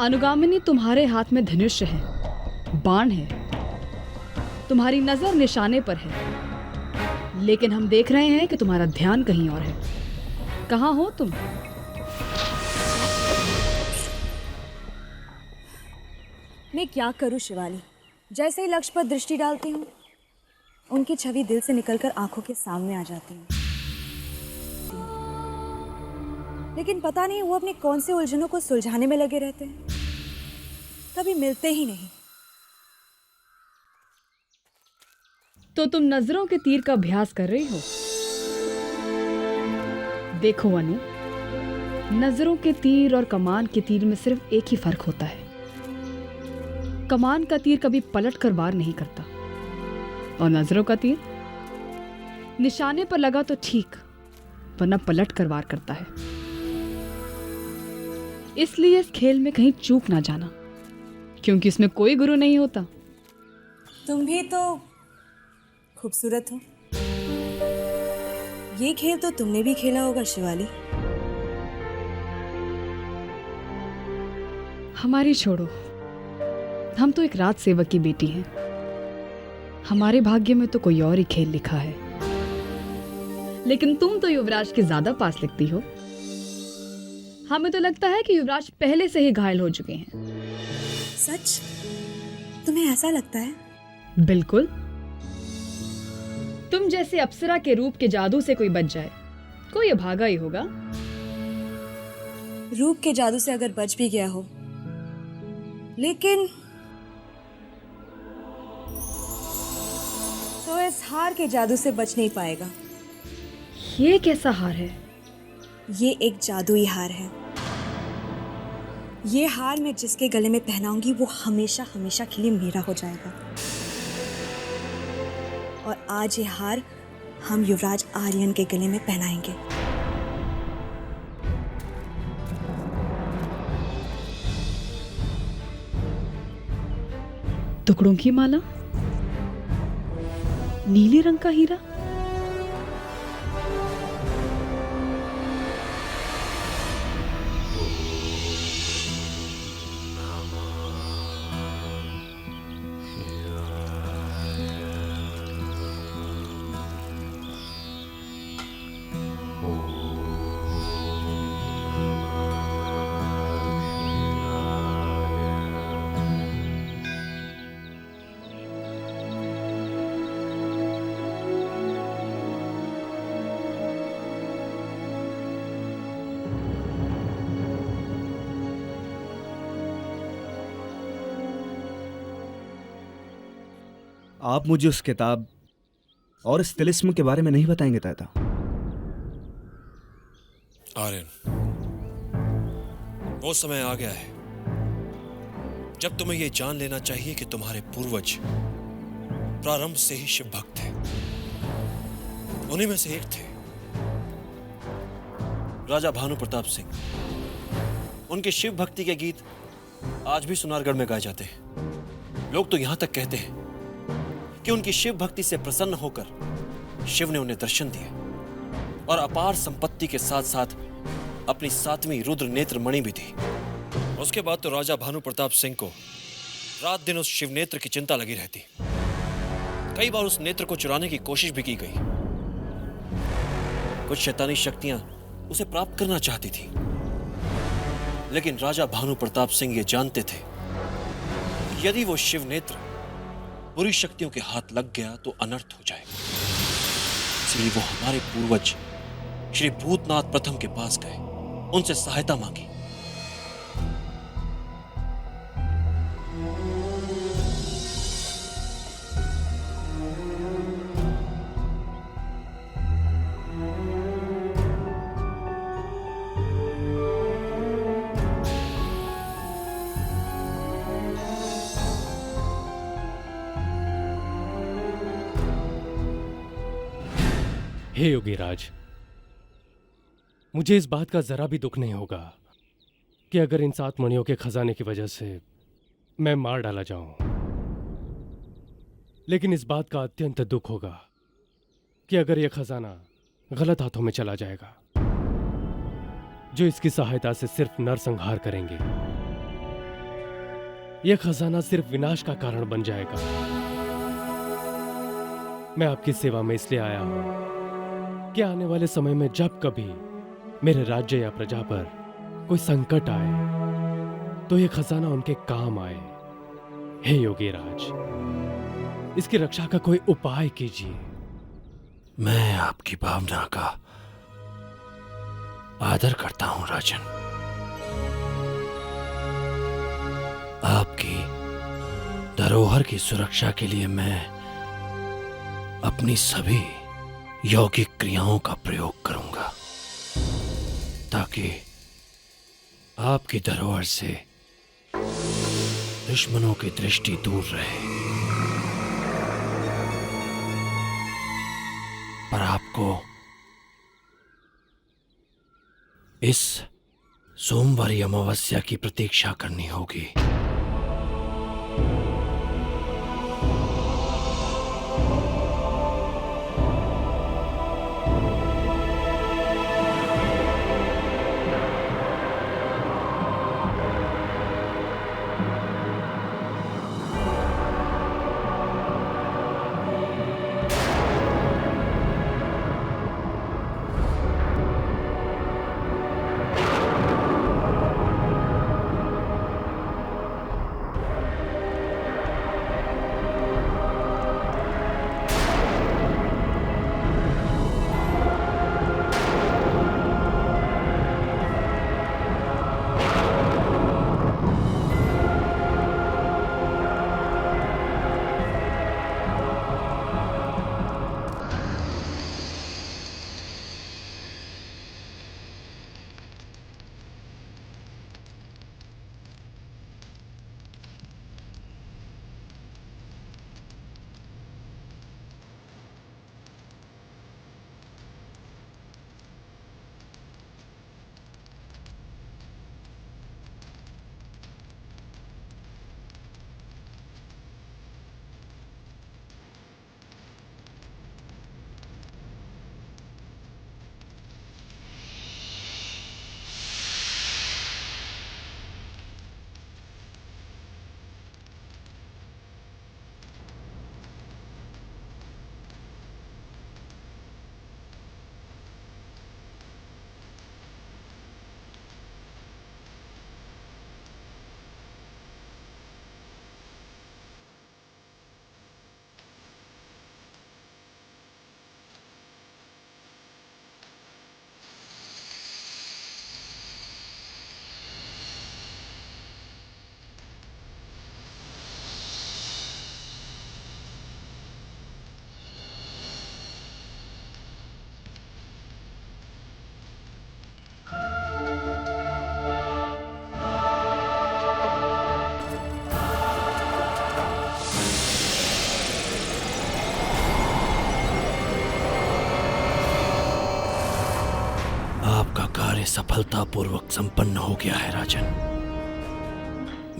अनुगामिनी, तुम्हारे हाथ में धनुष है, बाण है, तुम्हारी नजर निशाने पर है, लेकिन हम देख रहे हैं कि तुम्हारा ध्यान कहीं और है। कहाँ हो तुम? मैं क्या करूं शिवाली, जैसे ही लक्ष्य पर दृष्टि डालती हूँ उनकी छवि दिल से निकलकर आंखों के सामने आ जाती है। लेकिन पता नहीं वो अपनी कौन सी उलझनों को सुलझाने में लगे रहते हैं, कभी मिलते ही नहीं। तो तुम नजरों के तीर का अभ्यास कर रही हो। देखो अनु, नजरों के तीर और कमान के तीर में सिर्फ एक ही फर्क होता है। कमान का तीर कभी पलट कर वार नहीं करता, और नजरों का तीर निशाने पर लगा तो ठीक, वरना पलट कर वार करता है। इसलिए इस खेल में कहीं चूक ना जाना, क्योंकि इसमें कोई गुरु नहीं होता। तुम भी तो खूबसूरत हो। ये खेल तो तुमने भी खेला होगा शिवाली। हमारी छोड़ो, हम तो एक राज सेवक की बेटी हैं। हमारे भाग्य में तो कोई और ही खेल लिखा है। लेकिन तुम तो युवराज के ज्यादा पास लिखती हो। हमें तो लगता है कि युवराज पहले से ही घायल हो चुके हैं। सच? तुम्हें ऐसा लगता है? बिल्कुल। तुम जैसे अप्सरा के रूप के जादू से कोई बच जाए, कोई अभागा ही होगा। रूप के जादू से अगर बच भी गया हो, लेकिन तो इस हार के जादू से बच नहीं पाएगा। ये कैसा हार है? ये एक जादुई हार है। ये हार मैं जिसके गले में पहनाऊंगी वो हमेशा हमेशा के लिए मेरा हो जाएगा। और आज ये हार हम युवराज आर्यन के गले में पहनाएंगे। टुकड़ों की माला, नीले रंग का हीरा। आप मुझे उस किताब और इस तिलिस्म के बारे में नहीं बताएंगे ताता? आर्यन, वो समय आ गया है जब तुम्हें यह जान लेना चाहिए कि तुम्हारे पूर्वज प्रारंभ से ही शिव भक्त थे। उन्हीं में से एक थे राजा भानु प्रताप सिंह। उनके शिव भक्ति के गीत आज भी सुनारगढ़ में गाए जाते हैं। लोग तो यहां तक कहते हैं कि उनकी शिव भक्ति से प्रसन्न होकर शिव ने उन्हें दर्शन दिए और अपार संपत्ति के साथ साथ अपनी 7वीं रुद्र नेत्र मणि भी दी। उसके बाद तो राजा भानु प्रताप सिंह को रात दिन उस शिव नेत्र की चिंता लगी रहती। कई बार उस नेत्र को चुराने की कोशिश भी की गई। कुछ शैतानी शक्तियां उसे प्राप्त करना चाहती थी, लेकिन राजा भानु प्रताप सिंह ये जानते थे कि यदि वो शिव नेत्र बुरी शक्तियों के हाथ लग गया तो अनर्थ हो जाएगा। इसलिए वो हमारे पूर्वज श्री भूतनाथ प्रथम के पास गए, उनसे सहायता मांगी। हे योगीराज, मुझे इस बात का जरा भी दुख नहीं होगा कि अगर इन 7 मणियों के खजाने की वजह से मैं मार डाला जाऊं, लेकिन इस बात का अत्यंत दुख होगा कि अगर यह खजाना गलत हाथों में चला जाएगा, जो इसकी सहायता से सिर्फ नरसंहार करेंगे। यह खजाना सिर्फ विनाश का कारण बन जाएगा। मैं आपकी सेवा में इसलिए आया हूं कि आने वाले समय में जब कभी मेरे राज्य या प्रजा पर कोई संकट आए तो यह खजाना उनके काम आए। हे योगीराज, इसकी रक्षा का कोई उपाय कीजिए। मैं आपकी भावना का आदर करता हूं राजन। आपकी धरोहर की सुरक्षा के लिए मैं अपनी सभी यौगिक क्रियाओं का प्रयोग करूंगा ताकि आपकी धरोहर से दुश्मनों की दृष्टि दूर रहे। पर आपको इस सोमवारी अमावस्या की प्रतीक्षा करनी होगी। सफलतापूर्वक संपन्न हो गया है राजन।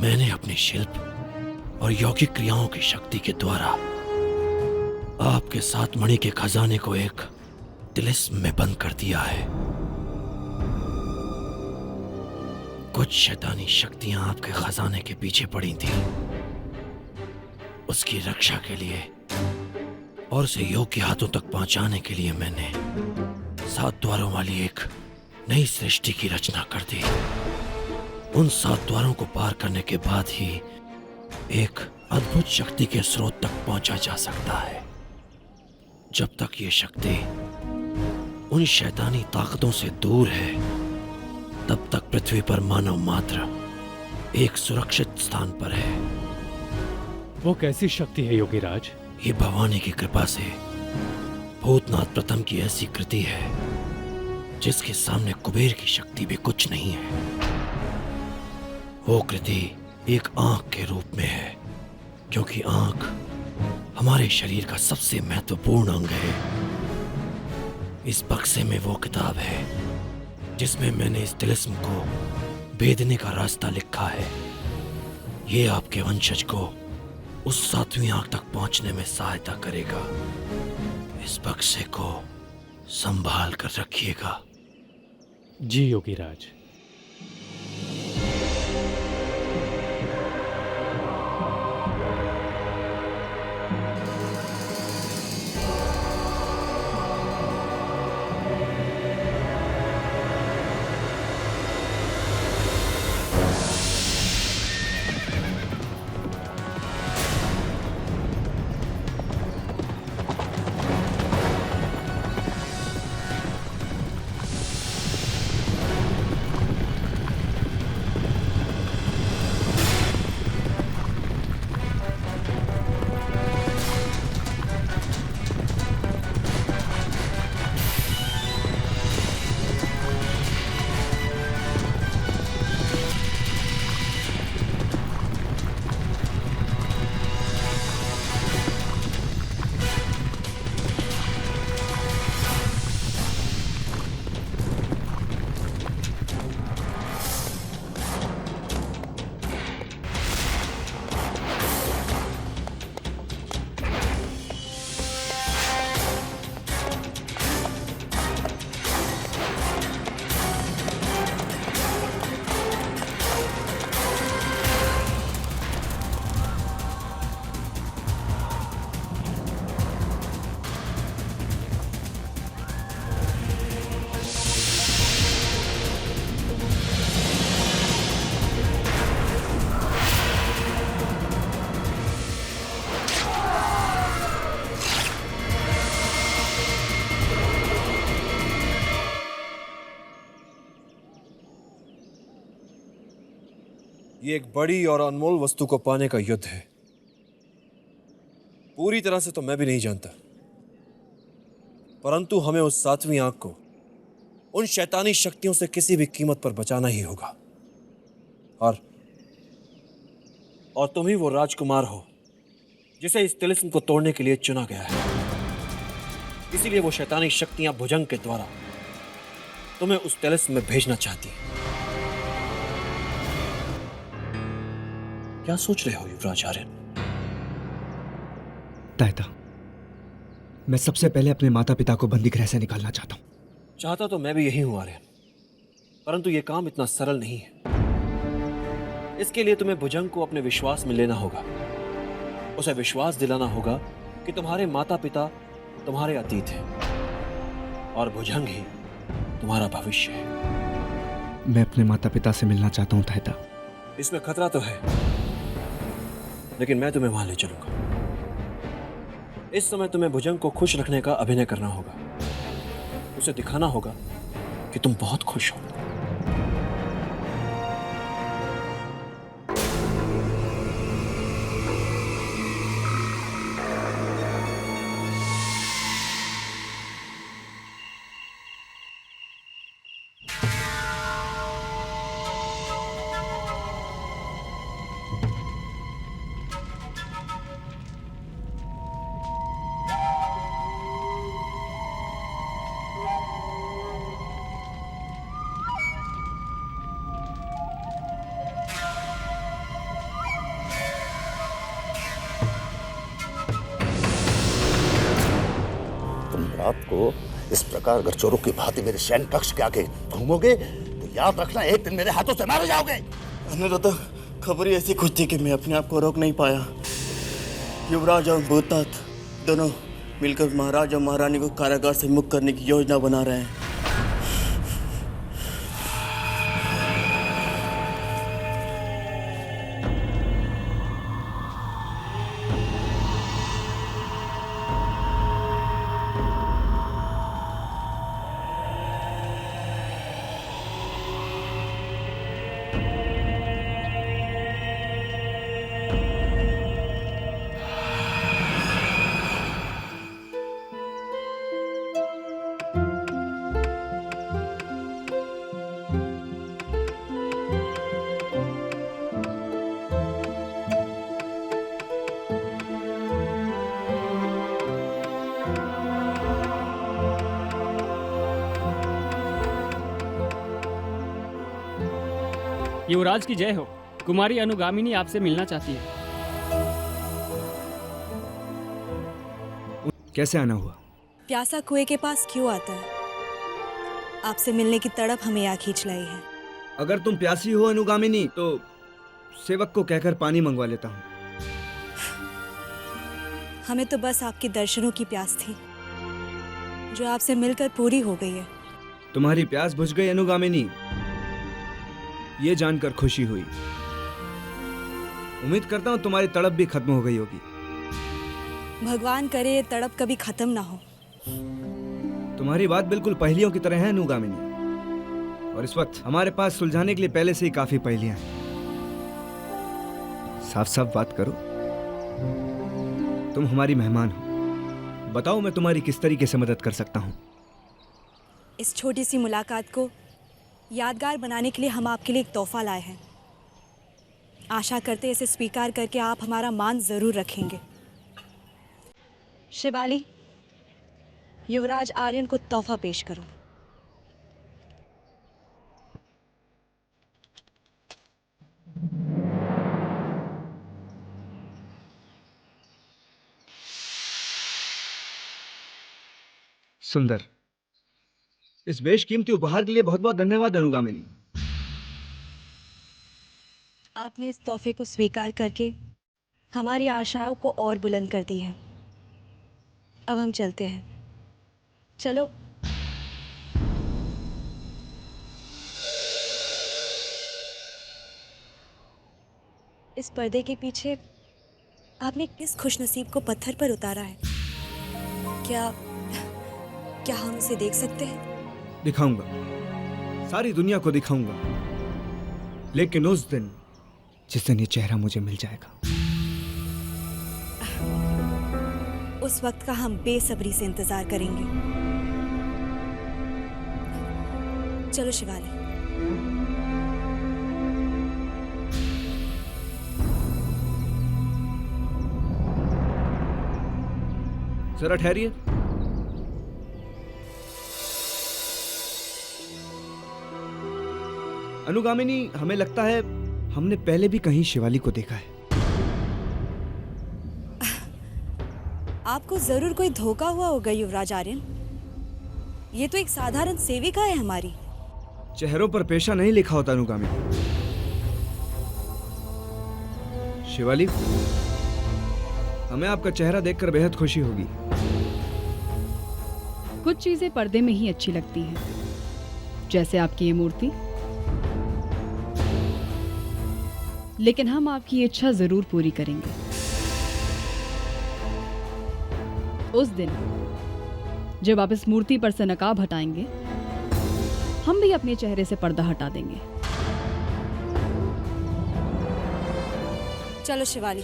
मैंने अपने शिल्प और यौगिक क्रियाओं की शक्ति के द्वारा आपके 7 मणि के खजाने को एक तिलिस्म में बंद कर दिया है। कुछ शैतानी शक्तियां आपके खजाने के पीछे पड़ी थी। उसकी रक्षा के लिए और उसे योग्य हाथों तक पहुंचाने के लिए मैंने 7 द्वारों वाली एक नई सृष्टि की रचना कर दी। उन 7 द्वारों को पार करने के बाद ही एक अद्भुत शक्ति के स्रोत तक पहुंचा जा सकता है। जब तक ये शक्ति उन शैतानी ताकतों से दूर है, तब तक पृथ्वी पर मानव मात्र एक सुरक्षित स्थान पर है। वो कैसी शक्ति है योगीराज? ये भवानी की कृपा से भूतनाथ प्रथम की ऐसी कृति है जिसके सामने कुबेर की शक्ति भी कुछ नहीं है। वो कृति एक आंख के रूप में है, क्योंकि आंख हमारे शरीर का सबसे महत्वपूर्ण अंग है। इस बक्से में वो किताब है जिसमें मैंने इस तिलिस्म को भेदने का रास्ता लिखा है। ये आपके वंशज को उस 7वीं आंख तक पहुंचने में सहायता करेगा। इस बक्से को संभाल कर रखिएगा। जी योगीराज। ये एक बड़ी और अनमोल वस्तु को पाने का युद्ध है। पूरी तरह से तो मैं भी नहीं जानता, परंतु हमें उस सातवीं आंख को उन शैतानी शक्तियों से किसी भी कीमत पर बचाना ही होगा। और तुम ही वो राजकुमार हो जिसे इस तिलिस्म को तोड़ने के लिए चुना गया है। इसीलिए वो शैतानी शक्तियां भुजंग के द्वारा तुम्हें उस तिलिस्म में भेजना चाहती हैं। क्या सोच रहे हो युवराज आर्यन? तायता, मैं सबसे पहले अपने माता पिता को बंदी गृह से निकालना चाहता हूं। चाहता तो मैं भी यही हूं आर्यन, परंतु यह काम इतना सरल नहीं है। इसके लिए तुम्हें भुजंग को अपने विश्वास में लेना होगा। उसे विश्वास दिलाना होगा कि तुम्हारे माता पिता तुम्हारे अतीत हैं और भुजंग ही तुम्हारा भविष्य है। मैं अपने माता पिता से मिलना चाहता हूं तायता। इसमें खतरा तो है, लेकिन मैं तुम्हें वहां ले चलूंगा। इस समय तुम्हें भुजंग को खुश रखने का अभिनय करना होगा। उसे दिखाना होगा कि तुम बहुत खुश हो। रात को इस प्रकार अगर चोरों की भांति मेरे शयन कक्ष के आगे घूमोगे तो याद रखना एक दिन मेरे हाथों से मारे जाओगे। अनुरुद्ध, खबर ही ऐसी खुद थी कि मैं अपने आप को रोक नहीं पाया। युवराज और भूतनाथ दोनों मिलकर महाराज और महारानी को कारागार से मुक्त करने की योजना बना रहे हैं। युवराज की जय हो। कुमारी अनुगामिनी आपसे मिलना चाहती है। कैसे आना हुआ? प्यासा कुएं के पास क्यों आता है? आपसे मिलने की तड़प हमें यहाँ खींच लाई है। अगर तुम प्यासी हो अनुगामिनी तो सेवक को कहकर पानी मंगवा लेता हूँ। हमें तो बस आपके दर्शनों की प्यास थी, जो आपसे मिलकर पूरी हो गई है। तुम्हारी प्यास बुझ गई अनुगामिनी, ये जानकर खुशी हुई। उम्मीद करता हूँ तुम्हारी तड़प भी खत्म हो गई होगी। भगवान करे ये तड़प कभी खत्म ना हो। तुम्हारी बात बिल्कुल पहेलियों की तरह है अनुगामिनी, और इस वक्त हमारे पास सुलझाने के लिए पहले से ही काफी पहेलियां हैं। साफ साफ बात करो। तुम हमारी मेहमान हो, बताओ मैं तुम्हारी किस तरीके से मदद कर सकता हूँ। इस छोटी सी मुलाकात को यादगार बनाने के लिए हम आपके लिए एक तोहफा लाए हैं। आशा करते इसे स्वीकार करके आप हमारा मान जरूर रखेंगे। शिवाली, युवराज आर्यन को तोहफा पेश करो। सुंदर, इस बेशकीमती उपहार के लिए बहुत बहुत धन्यवाद अनुगामिनी। आपने इस तोहफे को स्वीकार करके हमारी आशाओं को और बुलंद कर दी है। अब हम चलते हैं। चलो। इस पर्दे के पीछे आपने किस खुशनसीब को पत्थर पर उतारा है? क्या हम इसे देख सकते हैं? दिखाऊंगा, सारी दुनिया को दिखाऊंगा, लेकिन उस दिन जिस दिन ये चेहरा मुझे मिल जाएगा। उस वक्त का हम बेसब्री से इंतजार करेंगे। चलो शिवाली। जरा ठहरिए। अनुगामिनी, हमें लगता है हमने पहले भी कहीं शिवाली को देखा है। आपको जरूर कोई धोखा हुआ होगा युवराज आर्यन। ये तो एक साधारण सेविका है हमारी। चेहरों पर पेशा नहीं लिखा होता अनुगामिनी। शिवाली, हमें आपका चेहरा देखकर बेहद खुशी होगी। कुछ चीजें पर्दे में ही अच्छी लगती हैं, जैसे आपकी ये मूर्ति। लेकिन हम आपकी इच्छा जरूर पूरी करेंगे। उस दिन जब आप इस मूर्ति पर से नकाब हटाएंगे, हम भी अपने चेहरे से पर्दा हटा देंगे। चलो शिवाली।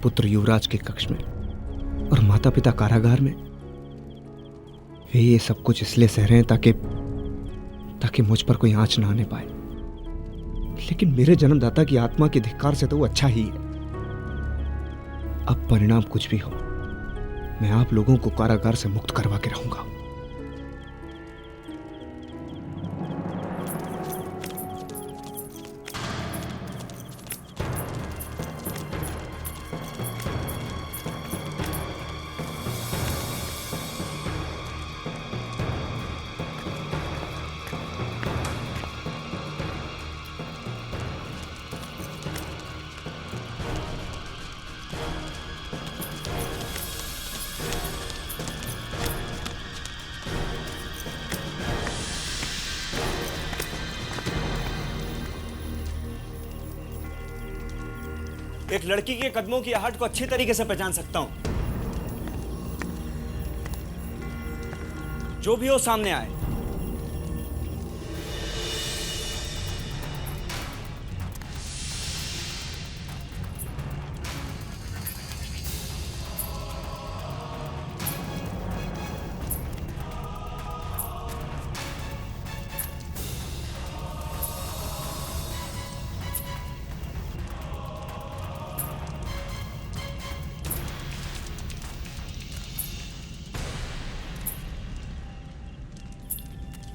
पुत्र युवराज के कक्ष में और माता पिता कारागार में। वे ये सब कुछ इसलिए सह रहे हैं ताकि मुझ पर कोई आंच ना आने पाए। लेकिन मेरे जन्मदाता की आत्मा के धिक्कार से तो वो अच्छा ही है। अब परिणाम कुछ भी हो, मैं आप लोगों को कारागार से मुक्त करवा के रहूंगा। एक लड़की के कदमों की आहट को अच्छी तरीके से पहचान सकता हूं। जो भी हो सामने आए।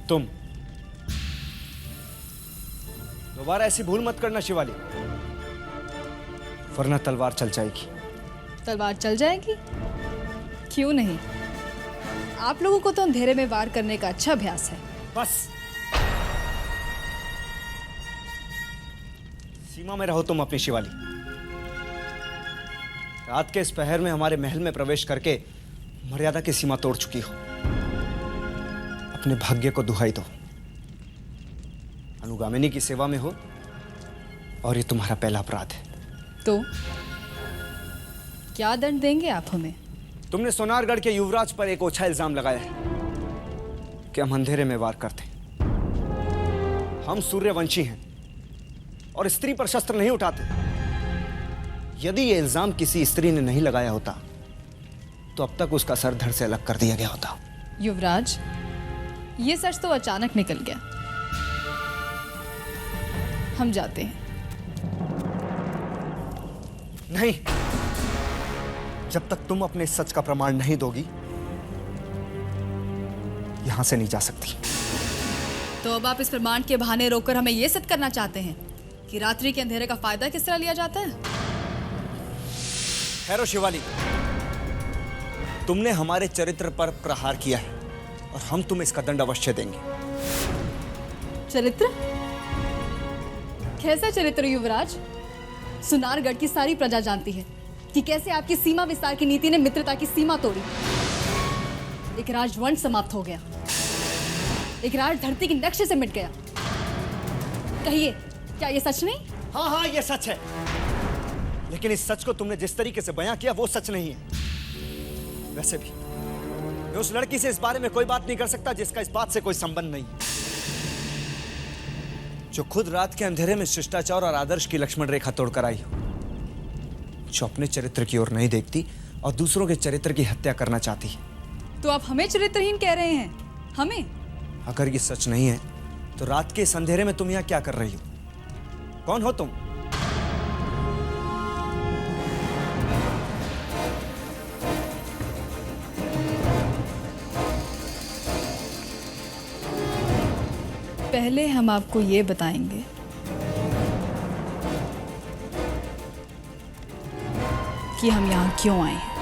तुम दोबारा ऐसी भूल मत करना शिवाली, वरना तलवार चल जाएगी। तलवार चल जाएगी? क्यों नहीं? आप लोगों को तो अंधेरे में वार करने का अच्छा अभ्यास है। बस सीमा में रहो तुम अपनी शिवाली। रात के इस पहर में हमारे महल में प्रवेश करके मर्यादा की सीमा तोड़ चुकी हो। अपने भाग्य को दुहाई दो। अनुगामिनी की सेवा में हो और ये तुम्हारा पहला अपराध है। तो क्या दंड देंगे आप हमें? तुमने सोनारगढ़ के युवराज पर एक ओछा इल्जाम लगाया है कि हम अंधेरे में वार करते। हम सूर्यवंशी हैं और स्त्री पर शस्त्र नहीं उठाते। यदि ये इल्जाम किसी स्त्री ने नहीं लगाया होता तो अब तक उसका सर धड़ से अलग कर दिया गया होता। युवराज, ये सच तो अचानक निकल गया। हम जाते हैं। नहीं, जब तक तुम अपने सच का प्रमाण नहीं दोगी यहां से नहीं जा सकती। तो अब आप इस प्रमाण के बहाने रोककर हमें यह सिद्ध करना चाहते हैं कि रात्रि के अंधेरे का फायदा किस तरह लिया जाता है? ठहरो शिवाली, तुमने हमारे चरित्र पर प्रहार किया है और हम तुम्हें इसका दंड अवश्य देंगे। चरित्र? कैसा चरित्र युवराज? सुनारगढ़ की सारी प्रजा जानती है कि कैसे आपकी सीमा विस्तार की नीति ने मित्रता की सीमा तोड़ी। एक राजवंश समाप्त हो गया, एक राज धरती के नक्शे से मिट गया। कहिए, क्या ये सच नहीं? हाँ हाँ, ये सच है, लेकिन इस सच को तुमने जिस तरीके से बयां किया वो सच नहीं है। वैसे भी मैं उस लड़की से इस बारे में कोई बात नहीं कर सकता जिसका इस बात से कोई संबंध नहीं, जो खुद रात के अंधेरे में शिष्टाचार और आदर्श की लक्ष्मण रेखा तोड़कर आई हो, जो अपने चरित्र की ओर नहीं देखती और दूसरों के चरित्र की हत्या करना चाहती है। तो आप हमें चरित्रहीन कह रहे हैं? हमें? अगर ये सच नहीं है तो रात के इस अंधेरे में तुम यहाँ क्या कर रही हो? कौन हो तुम? पहले हम आपको ये बताएंगे कि हम यहाँ क्यों आए हैं।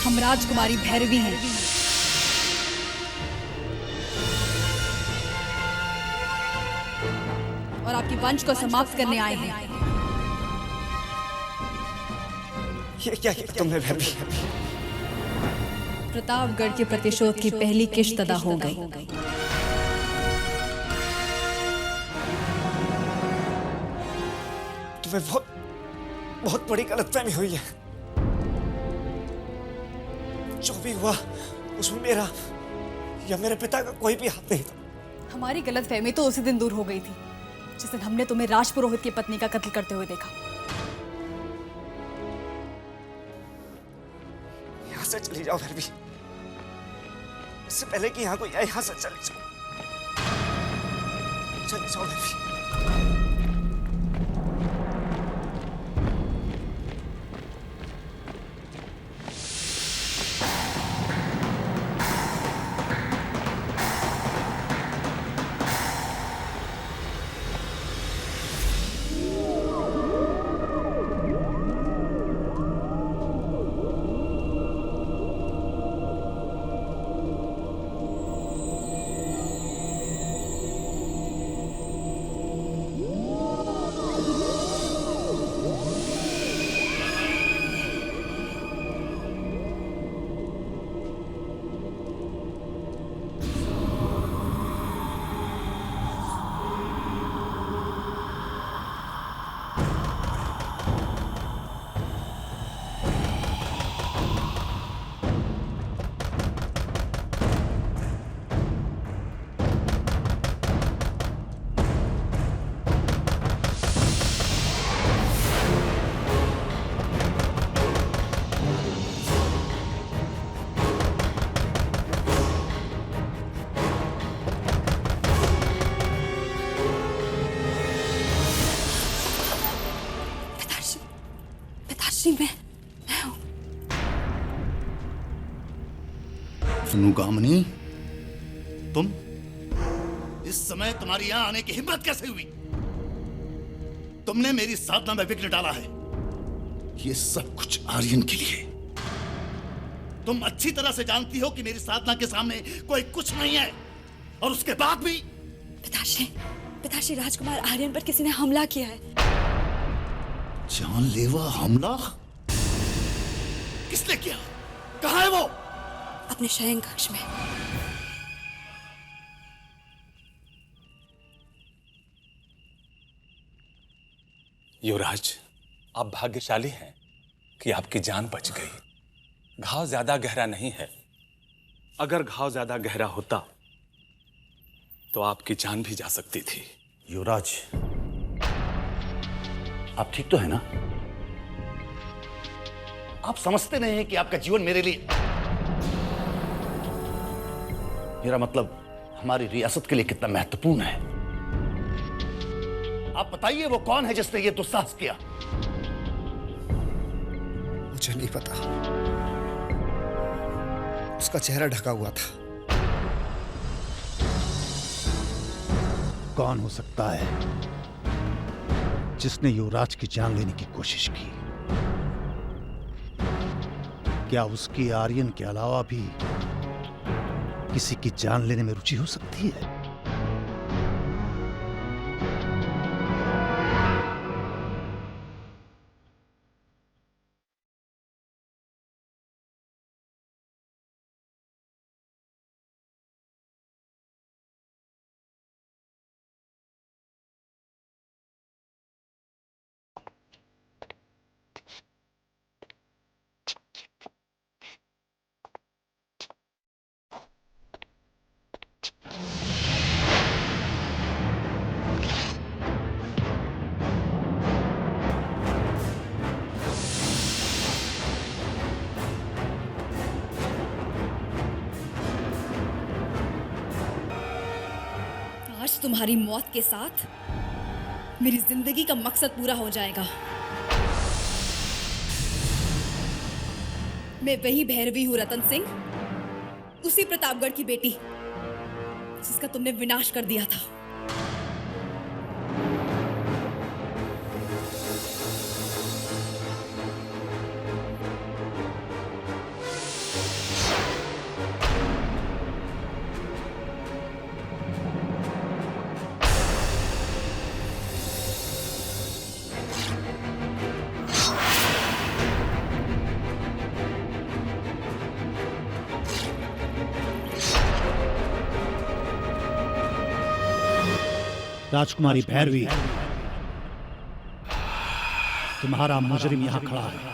हम राजकुमारी भैरवी हैं। और आपकी वंश को समाप्त करने आए हैं। ये क्या किया तुमने भैरवी? प्रतापगढ़ के प्रतिशोध की पहली किश्त अदा हो गई। तुम्हें बहुत बड़ी गलतफहमी हुई है। जो भी हुआ उसमें मेरा या मेरे पिता का कोई भी हाथ नहीं था। हमारी गलतफहमी तो उसी दिन दूर हो गई थी जिस दिन हमने तुम्हें राजपुरोहित की पत्नी का कत्ल करते हुए देखा। यहाँ से चली जाओ भैरवी, इससे पहले कि यहाँ कोई आए। यहाँ से चली जाओ, चली जाओ भैरवी। मैं हूं। अनुगामिनी, तुम इस समय तुम्हारी यहां आने की हिम्मत कैसे हुई? तुमने मेरी साधना में विघ्न डाला है। ये सब कुछ आर्यन के लिए। तुम अच्छी तरह से जानती हो कि मेरी साधना के सामने कोई कुछ नहीं है, और उसके बाद भी पिताश्री, राजकुमार आर्यन पर किसी ने हमला किया है। जानलेवा हमला? किसने किया? कहाँ है वो? अपने शयन कक्ष में। युवराज, आप भाग्यशाली हैं कि आपकी जान बच गई। घाव ज्यादा गहरा नहीं है। अगर घाव ज्यादा गहरा होता तो आपकी जान भी जा सकती थी। युवराज, आप ठीक तो है ना? आप समझते नहीं हैं कि आपका जीवन मेरे लिए, मेरा मतलब हमारी रियासत के लिए कितना महत्वपूर्ण है। आप बताइए वो कौन है जिसने ये दुस्साहस किया? मुझे नहीं पता, उसका चेहरा ढका हुआ था। कौन हो सकता है जिसने युवराज की जान लेने की कोशिश की? क्या उसकी आर्यन के अलावा भी किसी की जान लेने में रुचि हो सकती है? आज तुम्हारी मौत के साथ मेरी जिंदगी का मकसद पूरा हो जाएगा। मैं वही भैरवी हूँ रतन सिंह, उसी प्रतापगढ़ की बेटी जिसका तुमने विनाश कर दिया था। राजकुमारी भैरवी, तुम्हारा मुजरिम यहां खड़ा है।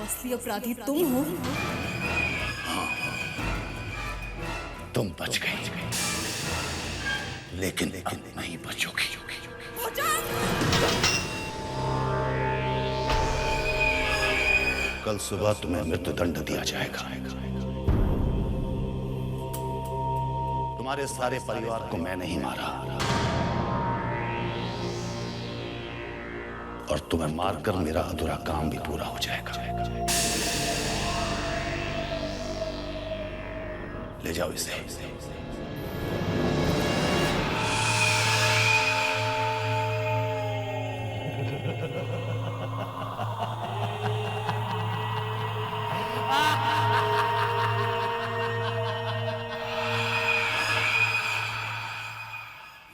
असली अपराधी तुम हो। तुम बच गई, लेकिन अब नहीं बचोगी। कल सुबह तुम्हें मृत्युदंड दिया जाएगा। तुम्हारे सारे परिवार को मैंने ही मारा, और तुम्हें मारकर मेरा अधूरा काम भी पूरा हो जाएगा। ले जाओ इसे।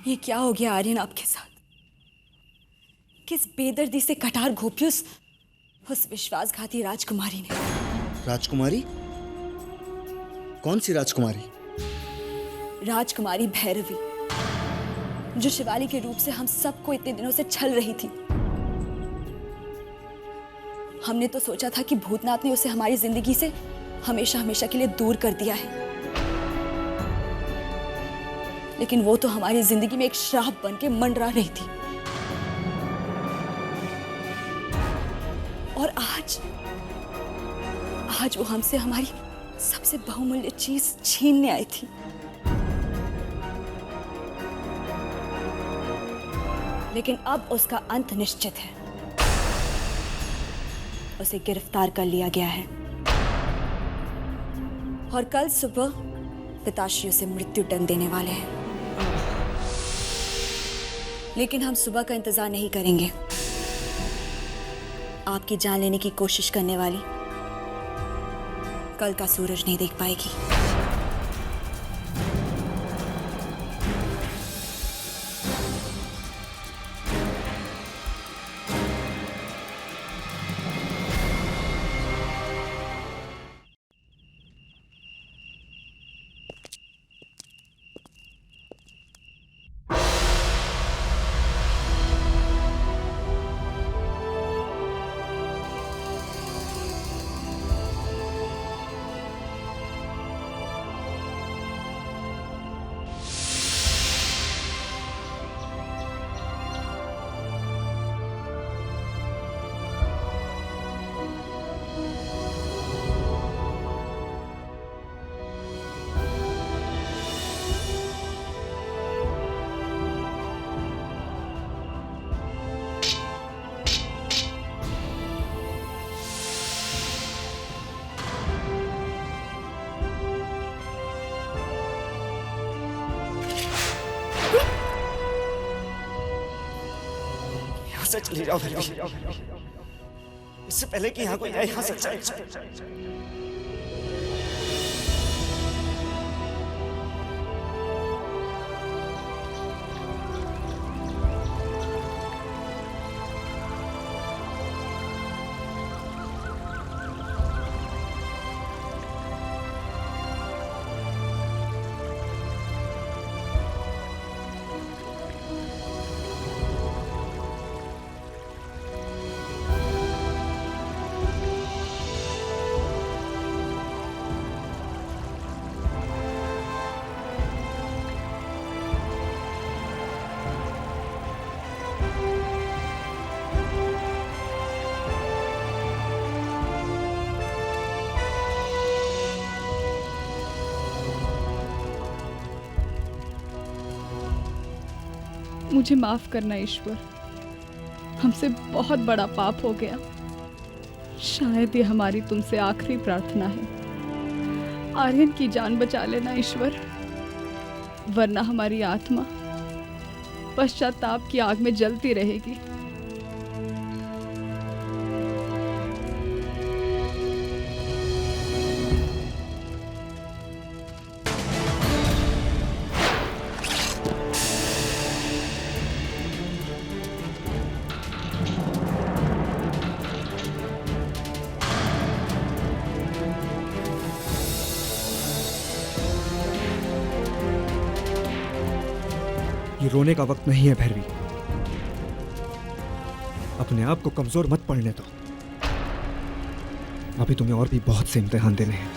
ये क्या हो गया आर्यन आपके साथ? किस बेदर्दी से कटार घोंपी उस विश्वासघाती राजकुमारी ने। राजकुमारी? कौन सी राजकुमारी? राजकुमारी भैरवी, जो शिवाली के रूप से हम सबको इतने दिनों से छल रही थी। हमने तो सोचा था कि भूतनाथ ने उसे हमारी जिंदगी से हमेशा हमेशा के लिए दूर कर दिया है, लेकिन वो तो हमारी जिंदगी में एक श्राप बन के मंडरा रही थी। और आज वो हमसे हमारी सबसे बहुमूल्य चीज छीनने आई थी। लेकिन अब उसका अंत निश्चित है। उसे गिरफ्तार कर लिया गया है और कल सुबह पिताश्री उसे मृत्यु दंड देने वाले हैं। लेकिन हम सुबह का इंतजार नहीं करेंगे। आपकी जान लेने की कोशिश करने वाली कल का सूरज नहीं देख पाएगी। से चली जाओ भैरवी, इससे पहले कि यहाँ कोई आए यहाँ से चले जाओ। मुझे माफ करना ईश्वर, हमसे बहुत बड़ा पाप हो गया। शायद ये हमारी तुमसे आखिरी प्रार्थना है। आर्यन की जान बचा लेना ईश्वर, वरना हमारी आत्मा पश्चाताप की आग में जलती रहेगी। ये रोने का वक्त नहीं है भैरवी, अपने आप को कमजोर मत पड़ने दो। अभी तुम्हें और भी बहुत से इम्तिहान देने हैं,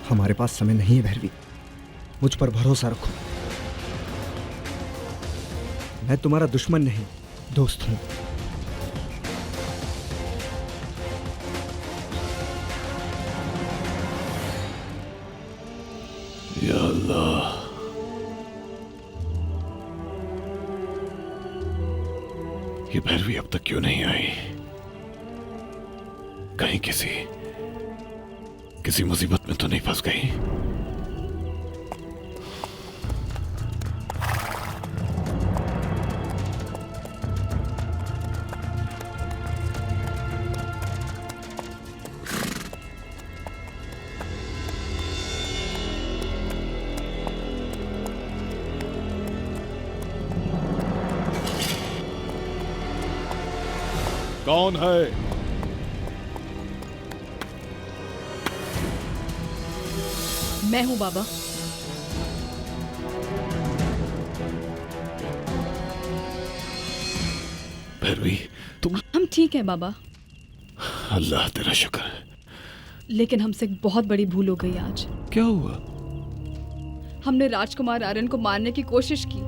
हमारे पास समय नहीं है भैरवी, मुझ पर भरोसा रखो। मैं तुम्हारा दुश्मन नहीं, दोस्त हूं। या अल्लाह, ये भैरवी अब तक क्यों नहीं आई? कहीं किसी मुसीबत में तो नहीं फंस गई? कौन है? मैं हूं बाबा। भैरवी, तुम? हम ठीक हैं बाबा। अल्लाह तेरा शुक्र है। लेकिन हमसे एक बहुत बड़ी भूल हो गई आज। क्या हुआ? हमने राजकुमार आर्यन को मारने की कोशिश की।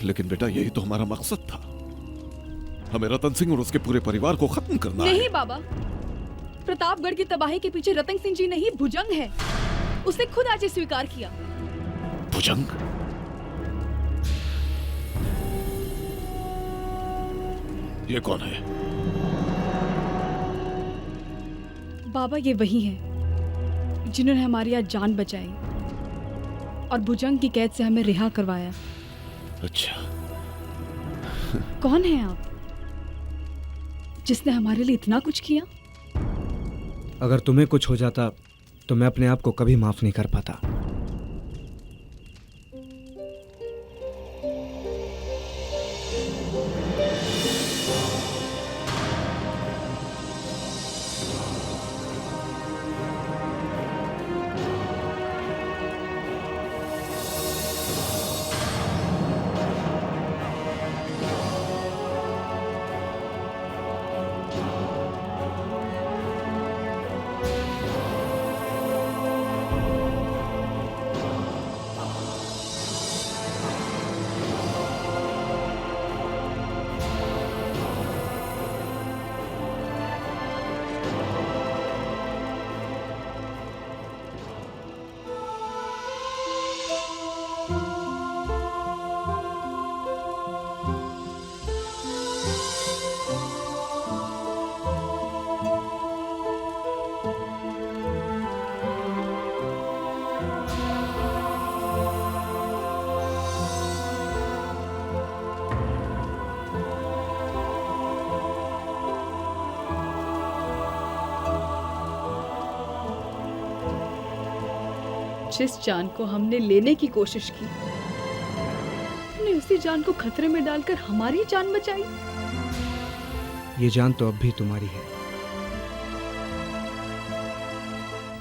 लेकिन बेटा, यही तो हमारा मकसद था, हमें रतन सिंह और उसके पूरे परिवार को खत्म करना है। नहीं बाबा, प्रतापगढ़ की तबाही के पीछे रतन सिंह जी नहीं, भुजंग है। उसने खुद आज ये स्वीकार किया। भुजंग? ये कौन है? बाबा, ये वही हैं जिन्होंने हमारी आज जान बचाई और भुजंग की कैद से हमें रिहा करवाया। अच्छा, कौन है आप जिसने हमारे लिए इतना कुछ किया? अगर तुम्हें कुछ हो जाता तो मैं अपने आप को कभी माफ नहीं कर पाता। जिस जान को हमने लेने की कोशिश की, तुमने उसी जान को खतरे में डालकर हमारी जान बचाई। ये जान तो अब भी तुम्हारी है,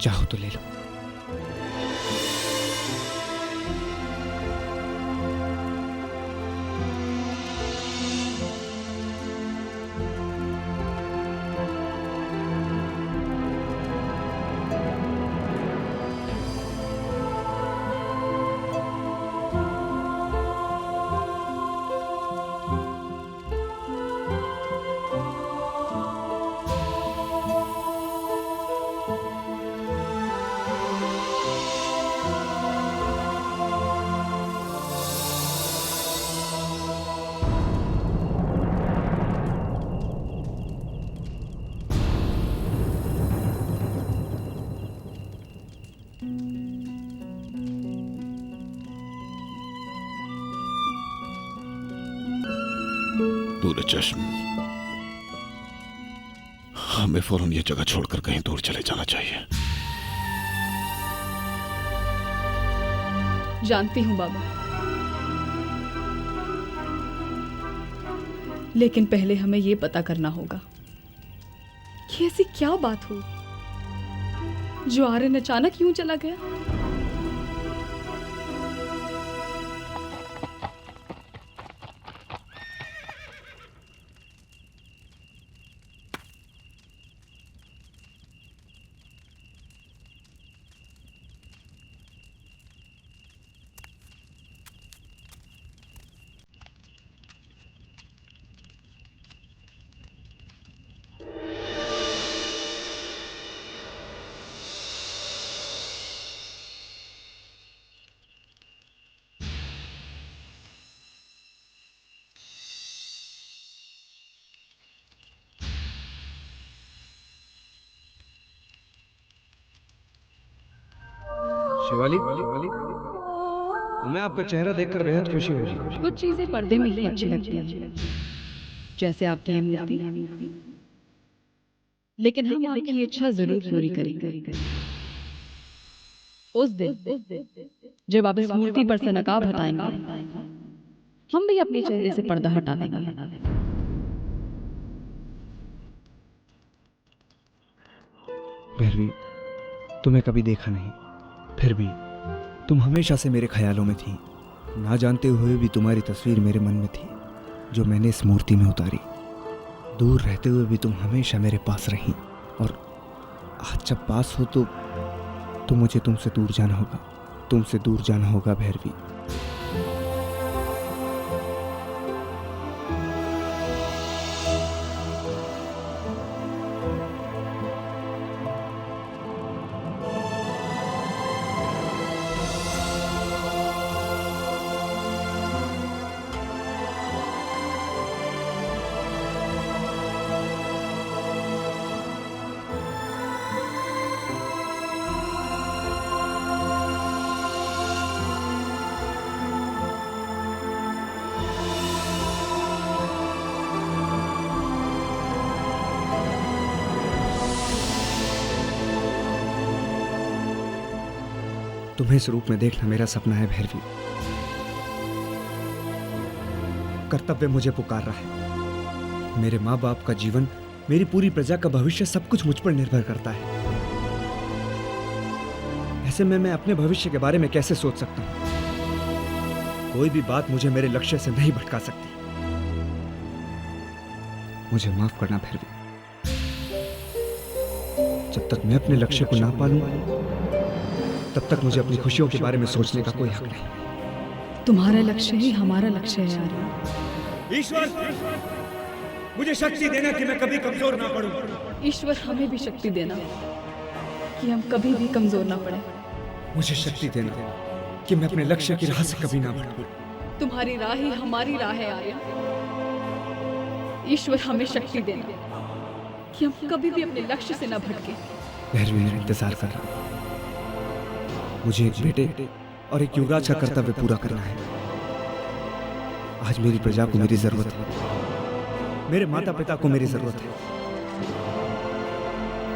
चाहो तो ले लो। चश्म, हमें फौरन यह जगह छोड़कर कहीं दूर चले जाना चाहिए। जानती हूँ बाबा, लेकिन पहले हमें ये पता करना होगा कि ऐसी क्या बात हुई जो आर्यन अचानक यूं चला गया। शिवाली, तुम्हें आपका चेहरा देखकर बेहद खुशी हुई। कुछ चीजें पर्दे में ही अच्छी लगती हैं, जैसे आपकी ये मूर्ति, लेकिन हम आपकी इच्छा जरूर पूरी करेंगे। उस दिन जब आप इस मूर्ति पर से नकाब हटाएंगे, हम भी अपने चेहरे से पर्दा हटा देंगे। भैरवी, तुम्हें कभी देखा नहीं, फिर भी तुम हमेशा से मेरे ख्यालों में थी। ना जानते हुए भी तुम्हारी तस्वीर मेरे मन में थी, जो मैंने इस मूर्ति में उतारी। दूर रहते हुए भी तुम हमेशा मेरे पास रही, और आज जब पास हो तो मुझे तुमसे दूर जाना होगा, तुमसे दूर जाना होगा भैरवी। तुम्हें इस रूप में देखना मेरा सपना है भैरवी। कर्तव्य मुझे पुकार रहा है। मेरे माँ बाप का जीवन, मेरी पूरी प्रजा का भविष्य, सब कुछ मुझ पर निर्भर करता है। ऐसे में मैं अपने भविष्य के बारे में कैसे सोच सकता हूँ? कोई भी बात मुझे मेरे लक्ष्य से नहीं भटका सकती। मुझे माफ करना भैरवी। जब तक मैं अपने लक्ष्य को ना पालूं, तब तक मुझे अपनी खुशियों के बारे में सोचने का कोई हक नहीं। तुम्हारा लक्ष्य ही हमारा लक्ष्य है आर्यन। ईश्वर, मुझे शक्ति देना कि मैं कभी कमजोर ना पड़ूं। ईश्वर, हमें भी शक्ति देना कि हम कभी भी कमजोर ना पड़े। मुझे शक्ति देना कि मैं अपने लक्ष्य की राह से कभी ना भटकूं। तुम्हारी राह ही हमारी राह है आर्यन। ईश्वर, हमें शक्ति देना कि हम कभी भी अपने लक्ष्य से न भटके। भैरवी, मेरा इंतजार कर रहा हूं। मुझे एक बेटे और एक युवराज का कर्तव्य पूरा करना है। आज मेरी प्रजा को मेरी जरूरत है, मेरे माता पिता को मेरी जरूरत है,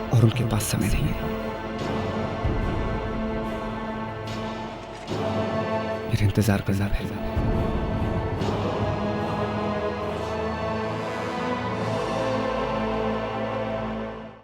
और उनके पास समय नहीं है। फिर इंतजार करना रहेगा।